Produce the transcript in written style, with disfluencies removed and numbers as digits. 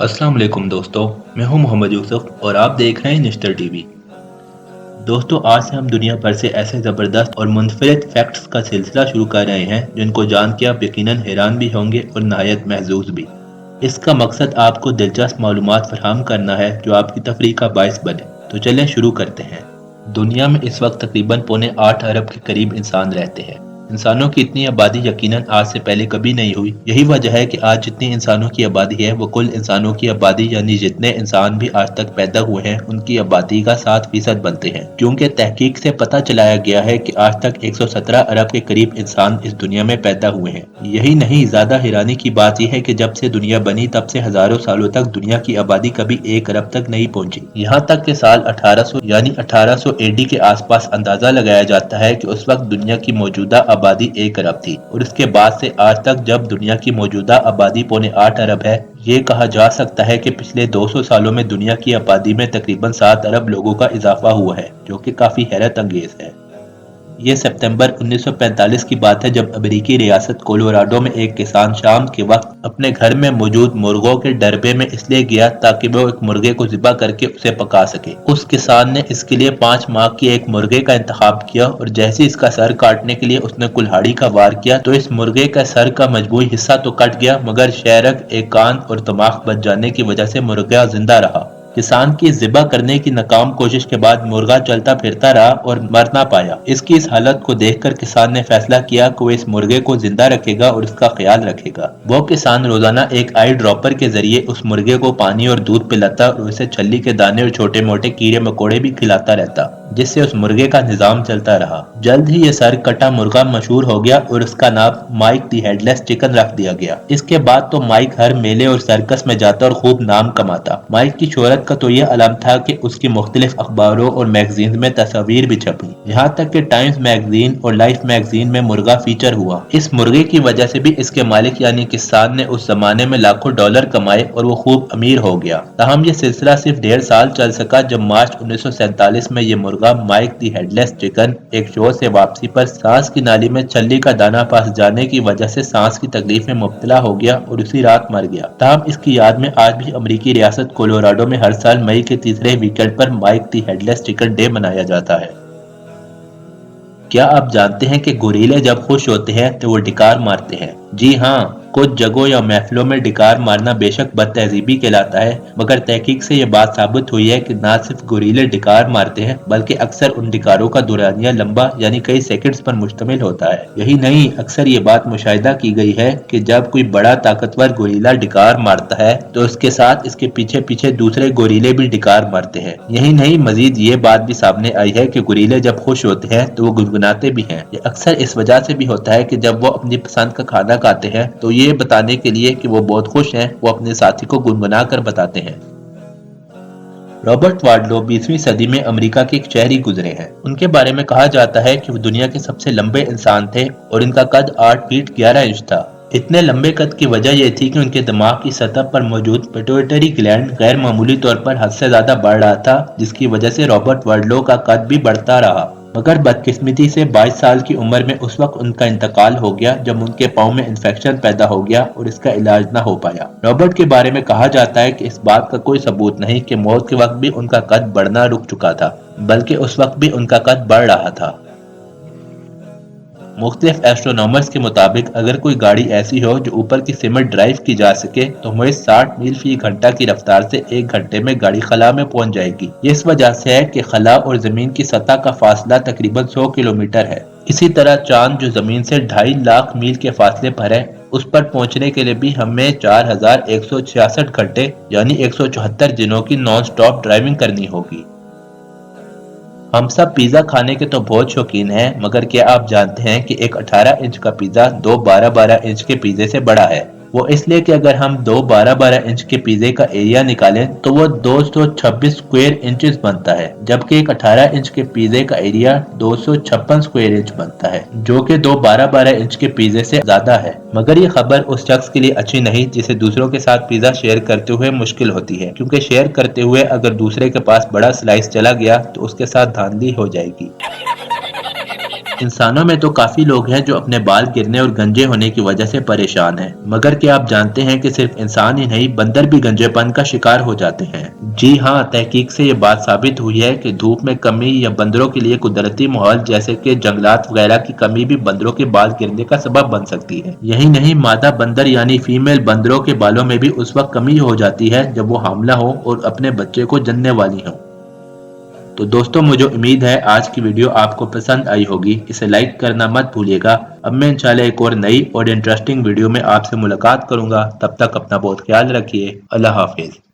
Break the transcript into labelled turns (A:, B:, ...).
A: अस्सलाम वालेकुम दोस्तों, मैं हूं मोहम्मद यूसुफ और आप देख रहे हैं निश्तर टीवी। दोस्तों, आज से हम दुनिया भर से ऐसे ज़बरदस्त और मुनफरिद फैक्ट्स का सिलसिला शुरू कर रहे हैं जिनको जान के आप यकीनन हैरान भी होंगे और नहायत महजूज भी। इसका मकसद आपको दिलचस्प मालूमात फराहम करना है जो आपकी तफरीह का बायस बने। तो चलें शुरू करते हैं। दुनिया में इस वक्त तकरीबन पौने 8 अरब के करीब इंसान रहते हैं। इंसानों की इतनी आबादी यकीनन आज से पहले कभी नहीं हुई। यही वजह है कि आज जितनी इंसानों की आबादी है वो कुल इंसानों की आबादी यानी जितने इंसान भी आज तक पैदा हुए हैं उनकी आबादी का 7% बनते हैं। क्योंकि तहकीक से पता चलाया गया है कि आज तक 117 अरब के करीब इंसान इस दुनिया में पैदा हुए हैं। यही नहीं, ज्यादा हैरानी की बात यह है कि जब से दुनिया बनी तब से हजारों सालों तक दुनिया की आबादी कभी 1 अरब तक नहीं पहुंची। यहाँ तक के साल 1800 यानी 1800 एडी के आसपास अंदाजा लगाया जाता है कि उस वक्त दुनिया की मौजूदा आबादी 1 अरब थी और इसके बाद से आज तक जब दुनिया की मौजूदा आबादी पौने 8 अरब है, ये कहा जा सकता है कि पिछले 200 सालों में दुनिया की आबादी में तकरीबन 7 अरब लोगों का इजाफा हुआ है, जो कि काफी हैरत अंगेज है। ये सितंबर 1945 की बात है जब अमेरिकी रियासत कोलोराडो में एक किसान शाम के वक्त अपने घर में मौजूद मुर्गों के डरबे में इसलिए गया ताकि वो एक मुर्गे को ज़िबा करके उसे पका सके। उस किसान ने इसके लिए 5 माह की एक मुर्गे का इंतखाब किया और जैसे इसका सर काटने के लिए उसने कुल्हाड़ी का वार किया तो इस मुर्गे का सर का मजबूरी हिस्सा तो कट गया, मगर शेरक, एक कान और दिमाग बच जाने की वजह से मुर्गा जिंदा रहा। किसान की ज़िबा करने की नाकाम कोशिश के बाद मुर्गा चलता फिरता रहा और मर ना पाया। इसकी इस हालत को देखकर किसान ने फैसला किया कि वो इस मुर्गे को जिंदा रखेगा और उसका ख्याल रखेगा। वो किसान रोजाना एक आई ड्रॉपर के जरिए उस मुर्गे को पानी और दूध पिलाता और उसे छल्ली के दाने और छोटे मोटे कीड़े मकोड़े भी खिलाता रहता, जिससे उस मुर्गे का निजाम चलता रहा। जल्द ही ये सर कटा मुर्गा मशहूर हो गया और उसका नाम माइक द हेडलेस चिकन रख दिया गया। इसके बाद तो माइक हर मेले और सर्कस में जाता और खूब नाम कमाता। माइक की शोहरत का तो यह अलम था कि उसकी मुख्तलिफ अखबारों और मैगजीन में तस्वीर भी छपी। यहाँ तक कि टाइम्स मैगजीन और लाइफ मैगजीन में मुर्गा फीचर हुआ। इस मुर्गे की वजह से भी इसके मालिक यानी किसान ने उस जमाने में लाखों डॉलर कमाए और वो खूब अमीर हो गया। ताहम ये सिलसिला सिर्फ 1.5 साल चल सका जब मार्च 1947 में ये मुर्गा माइक द हेडलेस चिकन एक शो से वापसी पर सांस की नाली में छल्ली का दाना फंस जाने की वजह से सांस की तकलीफ में मुब्तला हो गया और उसी रात मर गया। ताहम इसकी याद में आज भी अमेरिकी रियासत कोलोराडो में हर साल मई के तीसरे वीकेंड पर Mike the headless chicken day मनाया जाता है। क्या आप जानते हैं कि गोरिल्ले जब खुश होते हैं तो वो डिकार मारते हैं? जी हाँ, कुछ जगहों या महफिलों में डिकार मारना बेशक बदतहजीबी कहलाता है, मगर तहकीक से ये बात साबित हुई है कि न सिर्फ गोरिल्ले डिकार मारते हैं बल्कि अक्सर उन डिकारों का दौरानिया लंबा यानी कई सेकंड्स पर मुश्तमिल होता है। यही नहीं, अक्सर ये बात मुशाहिदा की गई है कि जब कोई बड़ा ताकतवर गोरिल्ला डिकार मारता है तो उसके साथ इसके पीछे पीछे दूसरे गोरिल्ले भी डिकार मारते हैं। यही नहीं, मजीद ये बात भी सामने आई है कि गोरिल्ले जब खुश होते हैं तो वो गुनगुनाते भी हैं। ये अक्सर इस वजह से भी होता है कि जब वो अपनी पसंद का खाना खाते हैं तो ये बताने के लिए कि वो बहुत खुश हैं, वो अपने साथी को गुनगुना कर बताते हैं। रॉबर्ट वार्डलो 20वीं सदी में अमेरिका के एक शहरी गुजरे हैं। उनके बारे में कहा जाता है कि वो दुनिया के सबसे लंबे इंसान थे और इनका कद 8 फीट 11 इंच था। इतने लंबे कद की वजह यह थी कि उनके दिमाग की सतह पर मौजूद पिट्यूटरी ग्लैंड गैर मामूली तौर पर हद से ज्यादा बढ़ रहा था, जिसकी वजह से रॉबर्ट वार्डलो का कद भी बढ़ता रहा। मगर बदकिस्मती से 22 साल की उम्र में उस वक्त उनका इंतकाल हो गया जब उनके पाँव में इन्फेक्शन पैदा हो गया और इसका इलाज न हो पाया। रॉबर्ट के बारे में कहा जाता है कि इस बात का कोई सबूत नहीं कि मौत के वक्त भी उनका कद बढ़ना रुक चुका था, बल्कि उस वक्त भी उनका कद बढ़ रहा था। मुख्तलिफ एस्ट्रोनॉमर्स के मुताबिक अगर कोई गाड़ी ऐसी हो जो ऊपर की सिमत ड्राइव की जा सके तो मुझे 60 मील फी घंटा की रफ्तार से 1 घंटे में गाड़ी खला में पहुंच जाएगी। ये इस वजह से है कि खला और जमीन की सतह का फासला तकरीबन 100 किलोमीटर है। इसी तरह चांद जो जमीन से 2.5 लाख मील के फासले पर है, उस पर पहुंचने के लिए भी हमें 4166 घंटे यानी 174 दिनों की नॉन स्टॉप ड्राइविंग करनी होगी। हम सब पिज्जा खाने के तो बहुत शौकीन हैं, मगर क्या आप जानते हैं कि एक 18 इंच का पिज्जा 2 12-12 इंच के पिज्जे से बड़ा है? वो इसलिए कि अगर हम 2 12-12 इंच के पिज्जे का एरिया निकालें तो वो 226 स्क्वायर इंचेस बनता है, जबकि एक 18 इंच के पिज्जे का एरिया 256 स्क्वायर इंच बनता है, जो कि 2 12-12 इंच के पिज्जे से ज्यादा है। मगर ये खबर उस शख्स के लिए अच्छी नहीं जिसे दूसरों के साथ पिज्जा शेयर करते हुए मुश्किल होती है, क्योंकि शेयर करते हुए अगर दूसरे के पास बड़ा स्लाइस चला गया तो उसके साथ धांधली हो जाएगी। انسانوں میں تو کافی لوگ ہیں جو اپنے بال گرنے اور گنجے ہونے کی وجہ سے پریشان ہیں، مگر کیا آپ جانتے ہیں کہ صرف انسان ہی نہیں بندر بھی گنجے پن کا شکار ہو جاتے ہیں؟ جی ہاں، تحقیق سے یہ بات ثابت ہوئی ہے کہ دھوپ میں کمی یا بندروں کے لیے قدرتی ماحول جیسے کہ جنگلات وغیرہ کی کمی بھی بندروں کے بال گرنے کا سبب بن سکتی ہے۔ یہی نہیں، مادہ بندر یعنی فیمیل بندروں کے بالوں میں بھی اس وقت کمی ہو جاتی ہے جب وہ حاملہ ہو اور اپنے بچے کو جننے والی ہوں۔ تو دوستوں، مجھے امید ہے آج کی ویڈیو آپ کو پسند آئی ہوگی، اسے لائک کرنا مت بھولیے گا۔ اب میں انشاءاللہ ایک اور نئی اور انٹرسٹنگ ویڈیو میں آپ سے ملاقات کروں گا، تب تک اپنا بہت خیال رکھیے۔ اللہ حافظ۔